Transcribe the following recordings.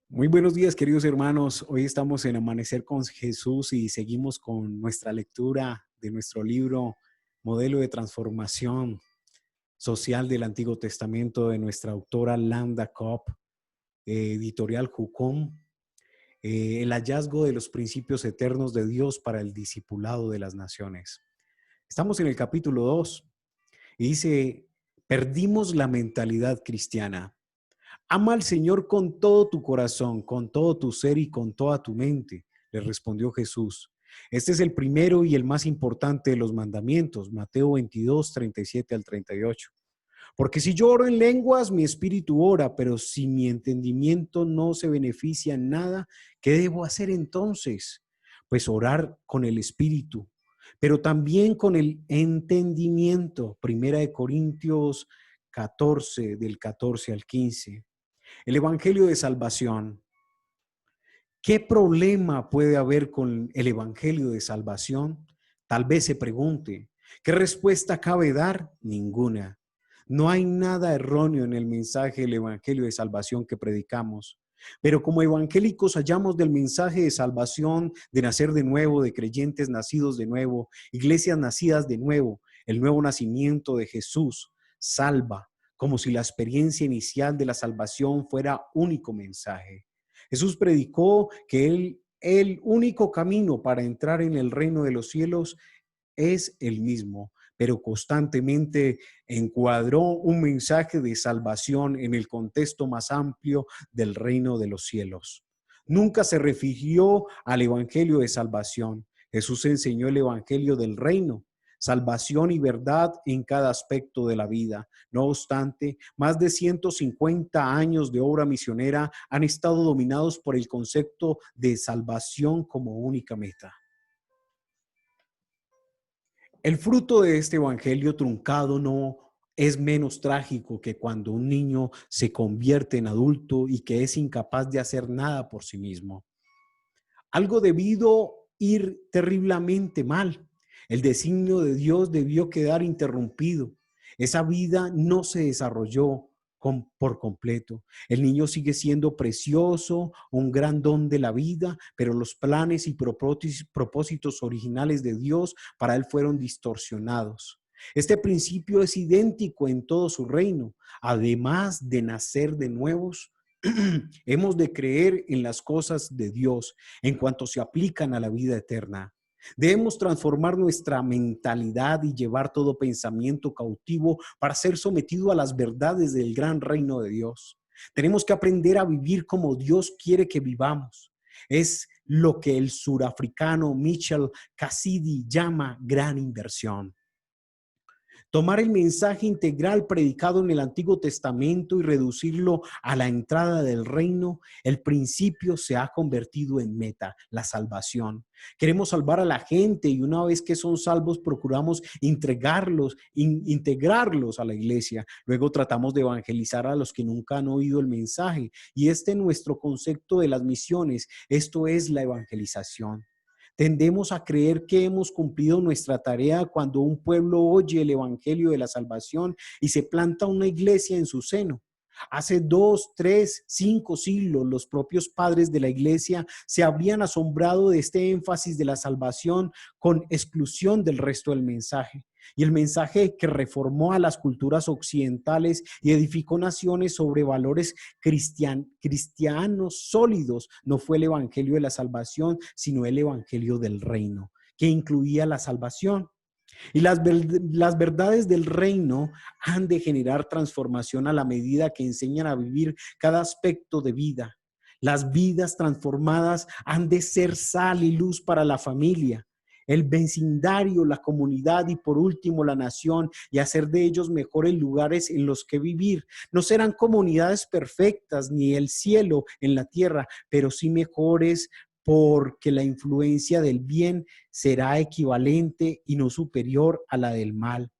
Muy buenos días, queridos hermanos. Hoy estamos en Amanecer con Jesús y seguimos con nuestra lectura de nuestro libro Modelo de Transformación Social del Antiguo Testamento de nuestra autora Landa Cobb, editorial Jucom, el hallazgo de los principios eternos de Dios para el discipulado de las naciones. Estamos en el capítulo 2 y dice, perdimos la mentalidad cristiana. Ama al Señor con todo tu corazón, con todo tu ser y con toda tu mente, le respondió Jesús. Este es el primero y el más importante de los mandamientos, Mateo 22, 37 al 38. Porque si yo oro en lenguas, mi espíritu ora, pero si mi entendimiento no se beneficia en nada, ¿qué debo hacer entonces? Pues orar con el espíritu, pero también con el entendimiento. Primera de Corintios 14, del 14 al 15. El Evangelio de Salvación. ¿Qué problema puede haber con el Evangelio de Salvación? Tal vez se pregunte. ¿Qué respuesta cabe dar? Ninguna. No hay nada erróneo en el mensaje del Evangelio de Salvación que predicamos. Pero como evangélicos hallamos del mensaje de salvación, de nacer de nuevo, de creyentes nacidos de nuevo, iglesias nacidas de nuevo, el nuevo nacimiento de Jesús salva, como si la experiencia inicial de la salvación fuera único mensaje. Jesús predicó que el único camino para entrar en el reino de los cielos es el mismo, pero constantemente encuadró un mensaje de salvación en el contexto más amplio del reino de los cielos. Nunca se refirió al evangelio de salvación. Jesús enseñó el evangelio del reino, salvación y verdad en cada aspecto de la vida. No obstante, más de 150 años de obra misionera han estado dominados por el concepto de salvación como única meta. El fruto de este evangelio truncado no es menos trágico que cuando un niño se convierte en adulto y que es incapaz de hacer nada por sí mismo. Algo debido ir terriblemente mal. El designio de Dios debió quedar interrumpido. Esa vida no se desarrolló por completo. El niño sigue siendo precioso, un gran don de la vida, pero los planes y propósitos originales de Dios para él fueron distorsionados. Este principio es idéntico en todo su reino. Además de nacer de nuevos, hemos de creer en las cosas de Dios en cuanto se aplican a la vida eterna. Debemos transformar nuestra mentalidad y llevar todo pensamiento cautivo para ser sometido a las verdades del gran reino de Dios. Tenemos que aprender a vivir como Dios quiere que vivamos. Es lo que el surafricano Mitchell Cassidy llama gran inversión. Tomar el mensaje integral predicado en el Antiguo Testamento y reducirlo a la entrada del reino, el principio se ha convertido en meta, la salvación. Queremos salvar a la gente y una vez que son salvos procuramos integrarlos a la iglesia. Luego tratamos de evangelizar a los que nunca han oído el mensaje y este es nuestro concepto de las misiones. Esto es la evangelización. Tendemos a creer que hemos cumplido nuestra tarea cuando un pueblo oye el evangelio de la salvación y se planta una iglesia en su seno. Hace 2, 3, 5 siglos, los propios padres de la iglesia se habrían asombrado de este énfasis de la salvación con exclusión del resto del mensaje. Y el mensaje que reformó a las culturas occidentales y edificó naciones sobre valores cristianos sólidos no fue el evangelio de la salvación, sino el evangelio del reino, que incluía la salvación. Y las verdades del reino han de generar transformación a la medida que enseñan a vivir cada aspecto de vida. Las vidas transformadas han de ser sal y luz para la familia, el vecindario, la comunidad y por último la nación, y hacer de ellos mejores lugares en los que vivir. No serán comunidades perfectas ni el cielo en la tierra, pero sí mejores, porque la influencia del bien será equivalente y no superior a la del mal.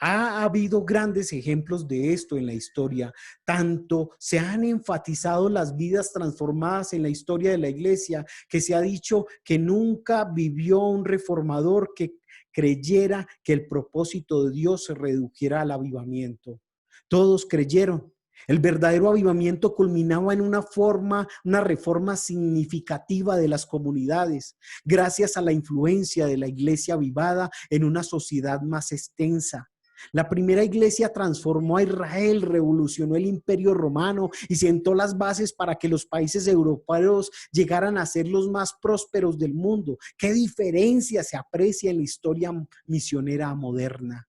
Ha habido grandes ejemplos de esto en la historia. Tanto se han enfatizado las vidas transformadas en la historia de la iglesia que se ha dicho que nunca vivió un reformador que creyera que el propósito de Dios se redujera al avivamiento. Todos creyeron. El verdadero avivamiento culminaba en una reforma significativa de las comunidades, gracias a la influencia de la iglesia avivada en una sociedad más extensa. La primera iglesia transformó a Israel, revolucionó el imperio romano y sentó las bases para que los países europeos llegaran a ser los más prósperos del mundo. ¿Qué diferencia se aprecia en la historia misionera moderna?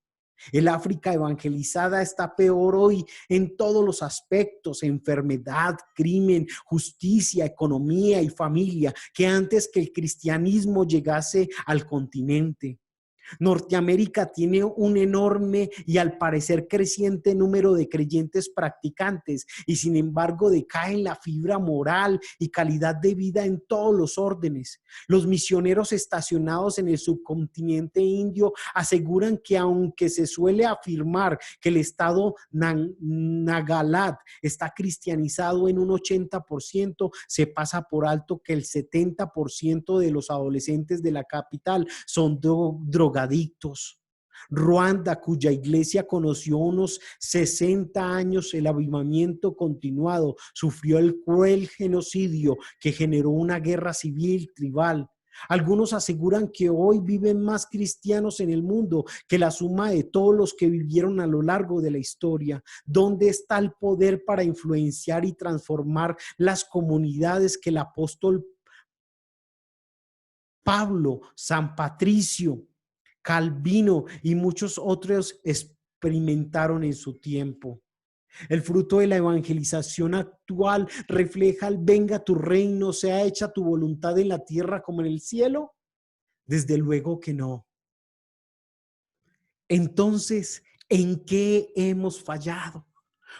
El África evangelizada está peor hoy en todos los aspectos: enfermedad, crimen, justicia, economía y familia, que antes que el cristianismo llegase al continente. Norteamérica tiene un enorme y al parecer creciente número de creyentes practicantes y sin embargo decae en la fibra moral y calidad de vida en todos los órdenes. Los misioneros estacionados en el subcontinente indio aseguran que aunque se suele afirmar que el estado Nagaland está cristianizado en un 80%, se pasa por alto que el 70% de los adolescentes de la capital son drogadictos. Ruanda, cuya iglesia conoció unos 60 años el avivamiento continuado, sufrió el cruel genocidio que generó una guerra civil tribal. Algunos aseguran que hoy viven más cristianos en el mundo que la suma de todos los que vivieron a lo largo de la historia. ¿Dónde está el poder para influenciar y transformar las comunidades que el apóstol Pablo, San Patricio, Calvino y muchos otros experimentaron en su tiempo? El fruto de la evangelización actual refleja el venga tu reino, sea hecha tu voluntad en la tierra como en el cielo. Desde luego que no. Entonces, ¿en qué hemos fallado?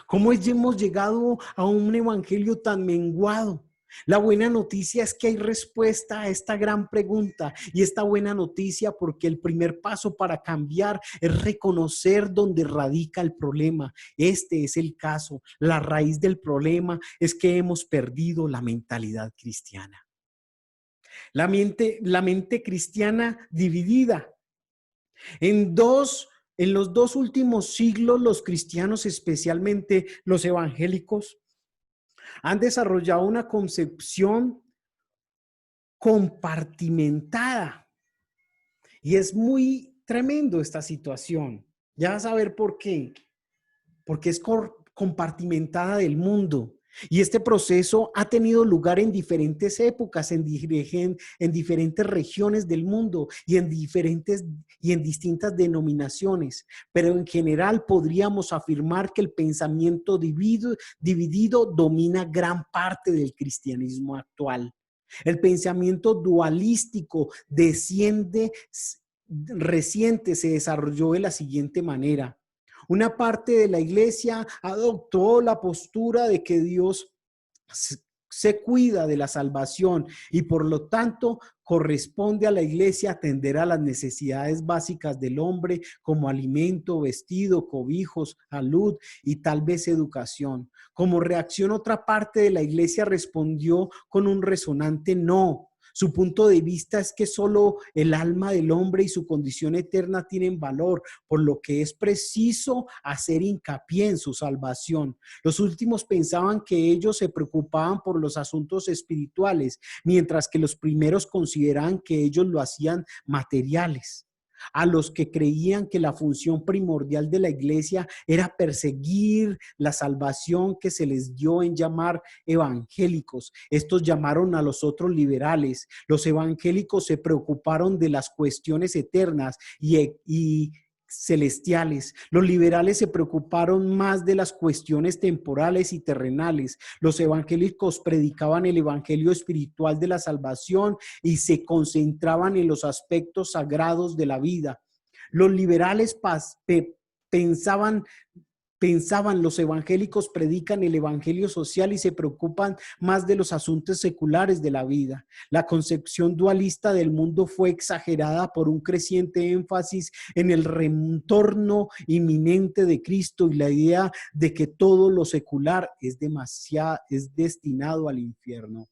¿Cómo hemos llegado a un evangelio tan menguado? La buena noticia es que hay respuesta a esta gran pregunta, y esta buena noticia porque el primer paso para cambiar es reconocer dónde radica el problema. Este es el caso. La raíz del problema es que hemos perdido la mentalidad cristiana. La mente cristiana dividida en los dos últimos siglos. Los cristianos, especialmente los evangélicos, han desarrollado una concepción compartimentada. Y es muy tremendo esta situación. Ya vas a ver por qué. Porque es compartimentada del mundo. Y este proceso ha tenido lugar en diferentes épocas, en diferentes regiones del mundo y en distintas denominaciones. Pero en general podríamos afirmar que el pensamiento dividido domina gran parte del cristianismo actual. El pensamiento dualístico reciente se desarrolló de la siguiente manera. Una parte de la iglesia adoptó la postura de que Dios se cuida de la salvación y por lo tanto corresponde a la iglesia atender a las necesidades básicas del hombre como alimento, vestido, cobijos, salud y tal vez educación. Como reacción, otra parte de la iglesia respondió con un resonante no. Su punto de vista es que solo el alma del hombre y su condición eterna tienen valor, por lo que es preciso hacer hincapié en su salvación. Los últimos pensaban que ellos se preocupaban por los asuntos espirituales, mientras que los primeros consideraban que ellos lo hacían materiales. A los que creían que la función primordial de la iglesia era perseguir la salvación que se les dio en llamar evangélicos. Estos llamaron a los otros liberales. Los evangélicos se preocuparon de las cuestiones eternas y celestiales. Los liberales se preocuparon más de las cuestiones temporales y terrenales. Los evangélicos predicaban el evangelio espiritual de la salvación y se concentraban en los aspectos sagrados de la vida. Los liberales pensaban, los evangélicos predican el evangelio social y se preocupan más de los asuntos seculares de la vida. La concepción dualista del mundo fue exagerada por un creciente énfasis en el retorno inminente de Cristo y la idea de que todo lo secular es destinado al infierno.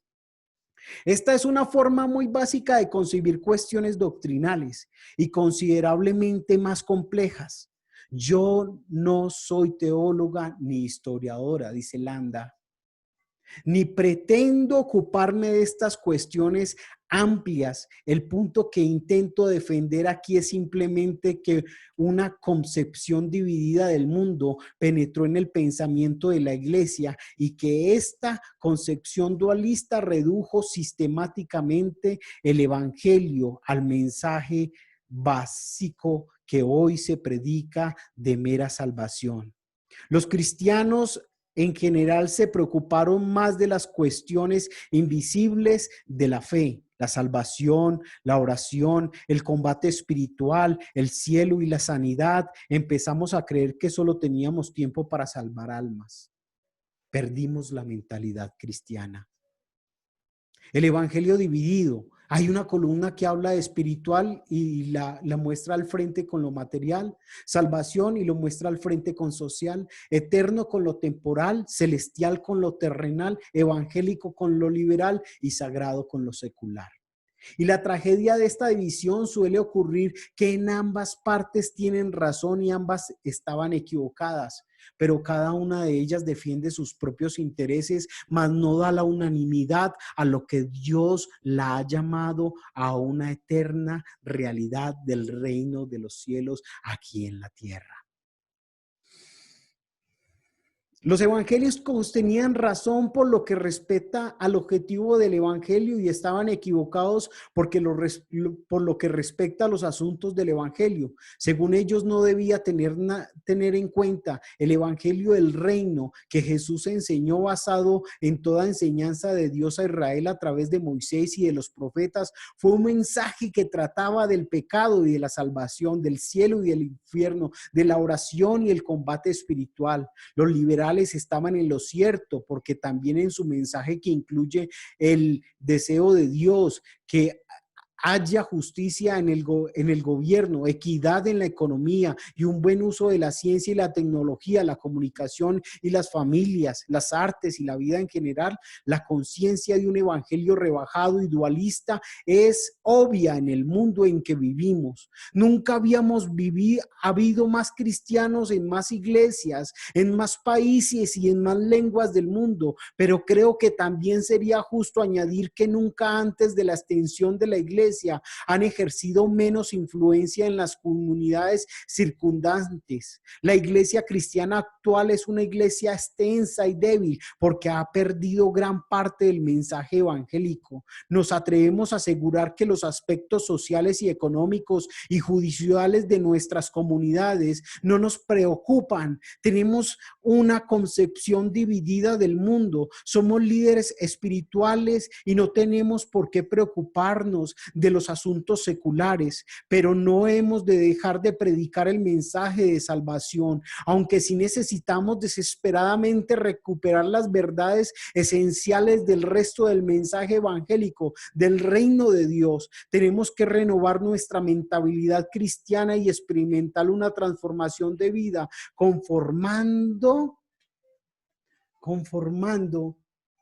Esta es una forma muy básica de concebir cuestiones doctrinales y considerablemente más complejas. Yo no soy teóloga ni historiadora, dice Landa, ni pretendo ocuparme de estas cuestiones amplias. El punto que intento defender aquí es simplemente que una concepción dividida del mundo penetró en el pensamiento de la iglesia y que esta concepción dualista redujo sistemáticamente el evangelio al mensaje básico que hoy se predica de mera salvación. Los cristianos en general se preocuparon más de las cuestiones invisibles de la fe, la salvación, la oración, el combate espiritual, el cielo y la sanidad. Empezamos a creer que solo teníamos tiempo para salvar almas. Perdimos la mentalidad cristiana. El evangelio dividido. Hay una columna que habla de espiritual y la muestra al frente con lo material, salvación y lo muestra al frente con social, eterno con lo temporal, celestial con lo terrenal, evangélico con lo liberal y sagrado con lo secular. Y la tragedia de esta división suele ocurrir que en ambas partes tienen razón y ambas estaban equivocadas, pero cada una de ellas defiende sus propios intereses, mas no da la unanimidad a lo que Dios la ha llamado a una eterna realidad del reino de los cielos aquí en la tierra. Los evangélicos tenían razón por lo que respecta al objetivo del evangelio y estaban equivocados por lo que respecta a los asuntos del evangelio. Según ellos, no debía tener en cuenta el evangelio del reino que Jesús enseñó basado en toda enseñanza de Dios a Israel a través de Moisés y de los profetas. Fue un mensaje que trataba del pecado y de la salvación, del cielo y del infierno, de la oración y el combate espiritual. Los liberales estaban en lo cierto, porque también en su mensaje, que incluye el deseo de Dios que haya justicia en el gobierno, equidad en la economía y un buen uso de la ciencia y la tecnología, la comunicación y las familias, las artes y la vida en general, la conciencia de un evangelio rebajado y dualista es obvia en el mundo en que vivimos. Nunca habíamos habido más cristianos en más iglesias, en más países y en más lenguas del mundo, pero creo que también sería justo añadir que nunca antes de la extensión de la iglesia han ejercido menos influencia en las comunidades circundantes. La iglesia cristiana actual es una iglesia extensa y débil porque ha perdido gran parte del mensaje evangélico. Nos atrevemos a asegurar que los aspectos sociales y económicos y judiciales de nuestras comunidades no nos preocupan. Tenemos una concepción dividida del mundo. Somos líderes espirituales y no tenemos por qué preocuparnos de los asuntos seculares, pero no hemos de dejar de predicar el mensaje de salvación, aunque sí necesitamos desesperadamente recuperar las verdades esenciales del resto del mensaje evangélico, del reino de Dios. Tenemos que renovar nuestra mentalidad cristiana y experimentar una transformación de vida, conformando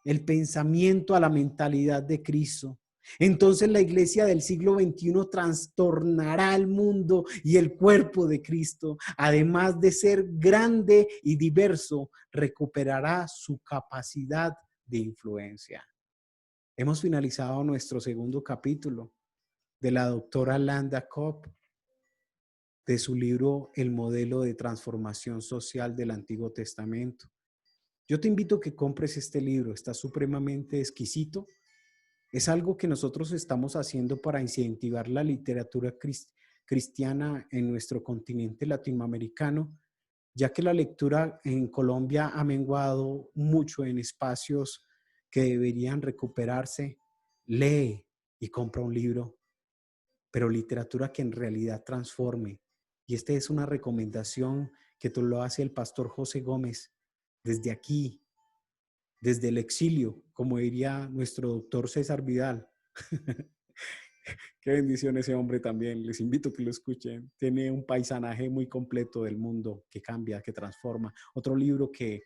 el pensamiento a la mentalidad de Cristo. Entonces la iglesia del siglo XXI trastornará el mundo y el cuerpo de Cristo. Además de ser grande y diverso, recuperará su capacidad de influencia. Hemos finalizado nuestro segundo capítulo de la doctora Landa Cobb, de su libro El modelo de transformación social del Antiguo Testamento. Yo te invito a que compres este libro, está supremamente exquisito. Es algo que nosotros estamos haciendo para incentivar la literatura cristiana en nuestro continente latinoamericano, ya que la lectura en Colombia ha menguado mucho en espacios que deberían recuperarse. Lee y compra un libro, pero literatura que en realidad transforme. Y esta es una recomendación que te lo hace el pastor José Gómez desde aquí, desde el exilio, como diría nuestro doctor César Vidal. Qué bendición ese hombre también. Les invito a que lo escuchen. Tiene un paisanaje muy completo del mundo que cambia, que transforma. Otro libro que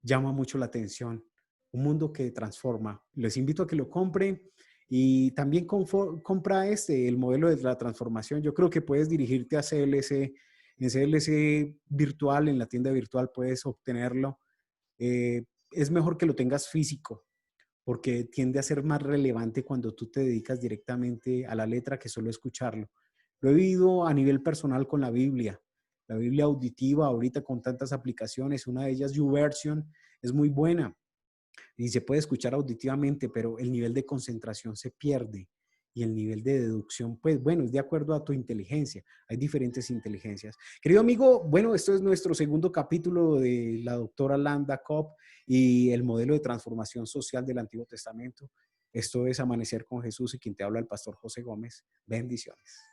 llama mucho la atención, Un mundo que transforma. Les invito a que lo compren y también compra El modelo de la transformación. Yo creo que puedes dirigirte a CLC En CLC virtual, en la tienda virtual puedes obtenerlo. Es mejor que lo tengas físico, porque tiende a ser más relevante cuando tú te dedicas directamente a la letra que solo escucharlo. Lo he vivido a nivel personal con la Biblia auditiva, ahorita con tantas aplicaciones, una de ellas YouVersion es muy buena y se puede escuchar auditivamente, pero el nivel de concentración se pierde y el nivel de deducción, pues bueno, es de acuerdo a tu inteligencia. Hay diferentes inteligencias. Querido amigo, bueno, esto es nuestro segundo capítulo de la doctora Landa Cobb y el modelo de transformación social del Antiguo Testamento. Esto es Amanecer con Jesús y quien te habla el pastor José Gómez. Bendiciones.